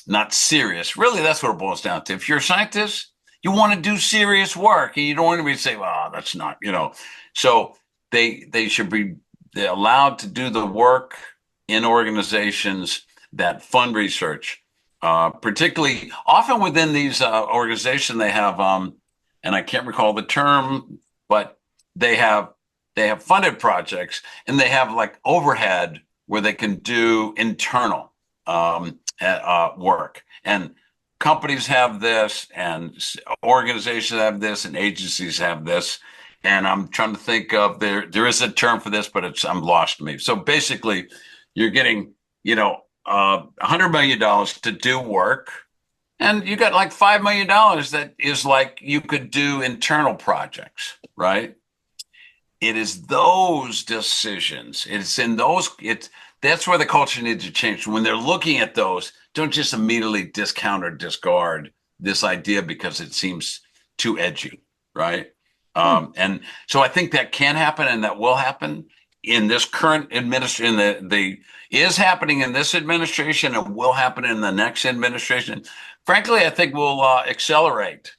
not serious. Really, that's what it boils down to. If you're a scientist, you want to do serious work, and you don't want to be say, "Well, that's not," So they should be allowed to do the work in organizations that fund research, particularly often within these organizations. They have, and I can't recall the term, but they have funded projects, and they have like overhead where they can do internal work. And companies have this, and organizations have this, and agencies have this. And I'm trying to think of there is a term for this, but I'm lost to me. So basically, you're getting $100 million to do work, and you got like $5 million that is like you could do internal projects, right? It is those decisions. That's where the culture needs to change. When they're looking at those, don't just immediately discount or discard this idea because it seems too edgy, right? And so I think that can happen, and that will happen in this current administration. Is happening in this administration, and will happen in the next administration. Frankly, I think will accelerate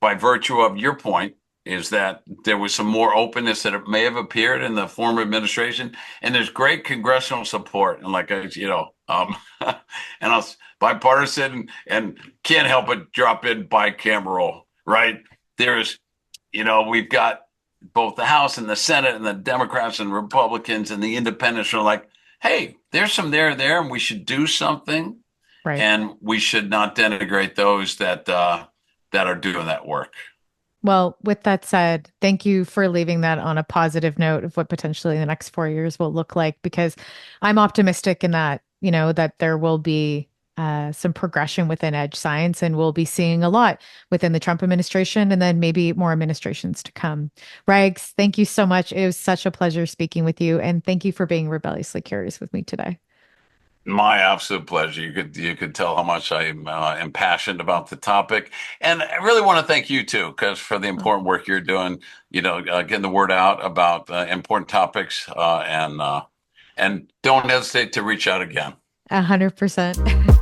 by virtue of your point. Is that there was some more openness that it may have appeared in the former administration, and there's great congressional support, and and I was bipartisan, and can't help but drop in bicameral, right? We've got both the House and the Senate, and the Democrats and Republicans and the independents are like, hey, there's some there, and we should do something, Right. and we should not denigrate those that are doing that work. Well, with that said, thank you for leaving that on a positive note of what potentially the next 4 years will look like, because I'm optimistic in that, that there will be some progression within edge science, and we'll be seeing a lot within the Trump administration and then maybe more administrations to come. Rags, thank you so much. It was such a pleasure speaking with you, and thank you for being rebelliously curious with me today. My absolute pleasure. You could tell how much I'm impassioned about the topic, and I really want to thank you too, because for the important work you're doing. Getting the word out about important topics, and don't hesitate to reach out again. 100%.